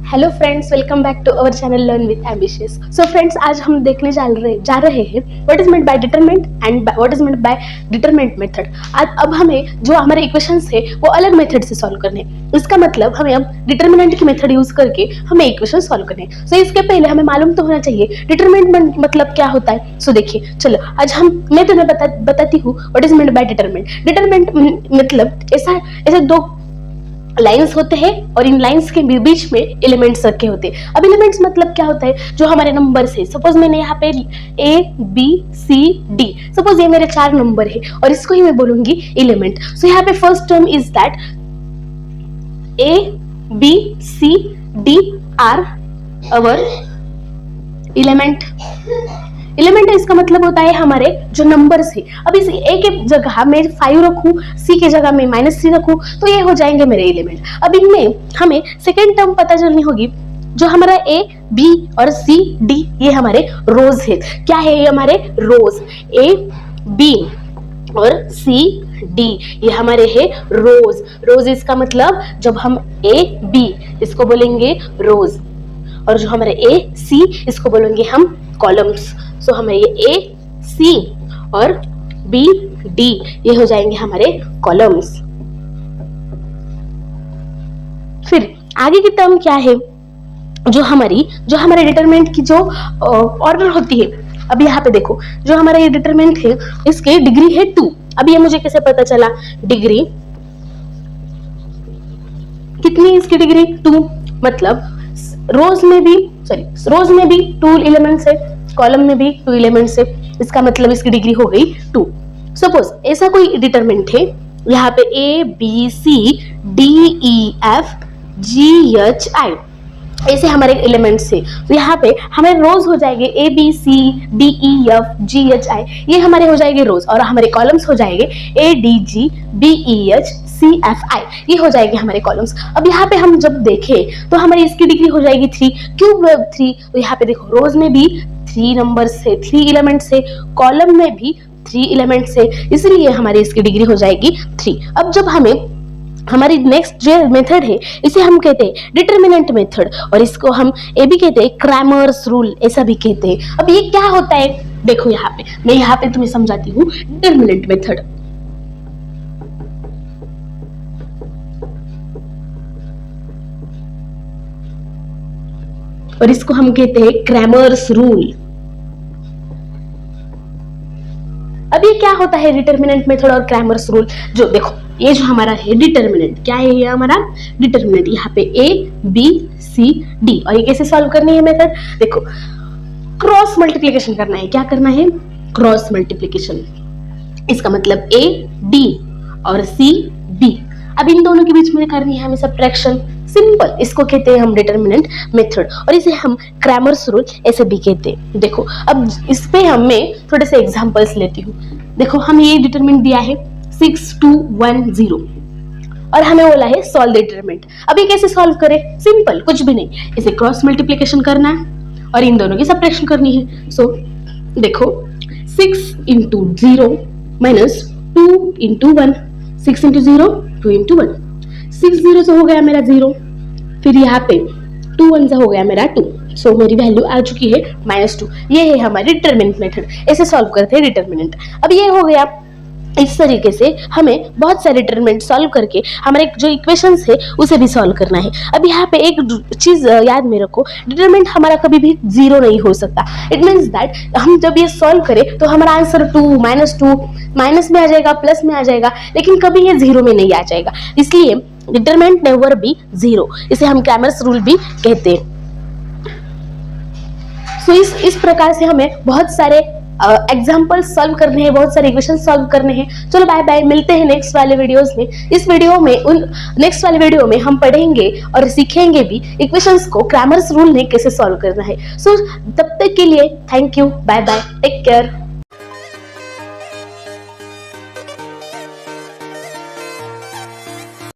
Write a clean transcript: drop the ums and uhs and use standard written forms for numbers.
Hello friends, welcome back to our channel learn with ambitious. So friends, आज हम देखने जा रहे हैं what is meant by determinant and what is meant by determinant method. अब हमें जो हमारे इक्वेशंस है वो अलग मेथड से सॉल्व करने हैं। इसका मतलब हमें अब डिटरमिनेंट की मेथड यूज करके हमें इक्वेशन सॉल्व करने हैं। सो इसके पहले हमें मालूम तो होना चाहिए डिटरमिनेंट मतलब क्या होता है। सो देखिए, चलो आज मैं तुम्हें बताती हूँ what is meant by determinant. Determinant मतलब ऐसे दो लाइंस होते हैं और इन लाइंस के बीच में एलिमेंट्स रखे होते हैं। अब एलिमेंट्स मतलब क्या होता है, जो हमारे नंबर्स है। सपोज मैंने यहाँ पे A B C D, suppose ये मेरे 4 नंबर है और इसको ही मैं बोलूंगी एलिमेंट। सो यहाँ पे first term is that A B C D are our element. Element इसका मतलब होता है हमारे जो नंबर्स है। अब इस ए के जगह मैं 5 रखूं, सी के जगह मैं -3 रखूं, तो ये हो जाएंगे मेरे एलिमेंट। अब इनमें हमें सेकेंड टर्म पता चलनी होगी, जो हमारा ए बी और सी डी ये हमारे रोज है। क्या है ये हमारे रोज? ए बी और सी डी ये हमारे है रोज। रोज इसका मतलब जब हम ए बी इसको बोलेंगे रोज, और जो हमारे ए सी इसको बोलेंगे हम कॉलम्स। सो हमारे ये ए सी और बी डी ये हो जाएंगे हमारे कॉलम्स। फिर आगे की टर्म क्या है, जो हमारे डिटरमिनेंट की जो ऑर्डर होती है। अब यहाँ पे देखो, जो हमारा ये डिटरमिनेंट है इसके डिग्री है 2। अब ये मुझे कैसे पता चला? डिग्री कितनी है इसकी डिग्री? 2। मतलब रोज में भी 2 एलिमेंट्स है, कॉलम में भी 2 एलिमेंट्स है। इसका मतलब इसकी डिग्री हो गई 2। सपोज ऐसा कोई डिटरमिनेंट है, यहाँ पे A B C D E F G H I ऐसे हमारे एलिमेंट्स है। तो यहाँ पे हमारे रोज हो जाएंगे A B C D E F G H I, ये हमारे हो जाएंगे रोज, और हमारे कॉलम्स हो जाएंगे A D G B E H C F I, ये हो जाएंगे हमारे कॉलम्स। अब यहाँ पे हम जब देखें तो हमारी इसकी डिग्री हो जाएगी 3। क्यों 3? तो यहाँ पे देखो, रोज में भी 3 नंबर्स है, 3 एलिमेंट्स है, कॉलम में भी 3 एलिमेंट्स है, इसलिए हमारी इसकी डिग्री हो जाएगी 3। अब जब हमारी नेक्स्ट जो मेथड है इसे हम कहते हैं डिटरमिनेंट मेथड, और इसको हम ये भी कहते हैं क्रैमर्स रूल, ऐसा भी कहते हैं। अब ये क्या होता है देखो, मैं यहाँ पे तुम्हें समझाती हूँ डिटरमिनेंट मेथड। और इसको हम कहते हैं क्रैमर्स रूल। अब ये क्या होता है डिटरमिनेंट मेथड और क्रैमर्स रूल? जो देखो, ये जो हमारा है डिटरमिनेंट, क्या है ये हमारा डिटरमिनेंट? यहाँ पे A B C D, और ये कैसे सॉल्व करनी है मेथड? देखो, क्रॉस मल्टीप्लिकेशन करना है। क्या करना है? Cross multiplication. इसका मतलब A D और C B, अब इन दोनों के बीच में करनी है हमें सब्ट्रैक्शन। सिंपल, इसको कहते हैं हम डिटरमिनेंट मेथड, और इसे हम क्रैमर्स रूल ऐसे भी कहते हैं। देखो, अब इस पे मैं थोड़े से एग्जांपल्स लेती हूँ। देखो, हमें ये डिटरमिनेंट दिया है 6 2 1 0, और हमें बोला है सॉल्व द डिटरमिनेंट। अब ये कैसे सॉल्व करें? सिंपल, कुछ भी नहीं, इसे क्रॉस मल्टीप्लिकेशन करना है और इन दोनों की सब्ट्रैक्शन करनी है। सो देखो, 6 into 0 minus 2 into 1, 6 into 0 2 into 1, 6 0 से हो गया मेरा 0, फिर यहाँ पे 2 1 से हो गया मेरा 2, सो मेरी वैल्यू आ चुकी है -2। ये है हमारी डिटरमिनेंट मेथड, ऐसे सॉल्व करते हैं डिटरमिनेंट। अब ये हो गया। इस तरीके से हमें बहुत सारे डिटरमिनेंट सॉल्व करके हमारे जो इक्वेशंस है उसे भी सॉल्व करना है। अब यहाँ पे एक चीज याद में रखो, डिटरमिनेंट हमारा कभी भी 0 नहीं हो सकता। इट मीन्स दैट हम जब ये सॉल्व करें तो हमारा आंसर 2 माइनस में आ जाएगा, प्लस में आ जाएगा, लेकिन कभी ये 0 में नहीं आ जाएगा। इसलिए डिटरमिनेंट नेवर बी 0, इसे हम क्रैमर्स रूल भी कहते हैं। सो इस प्रकार से हमें बहुत सारे एग्जाम्पल सॉल्व करने हैं, बहुत सारे इक्वेशन सॉल्व करने हैं। चलो बाय बाय, मिलते हैं नेक्स्ट वाले वीडियोस में। नेक्स्ट वाले वीडियो में हम पढ़ेंगे और सीखेंगे भी इक्वेशंस को क्रैमर्स रूल ने कैसे सॉल्व करना है। सो तब तक के लिए thank you, bye bye, take care.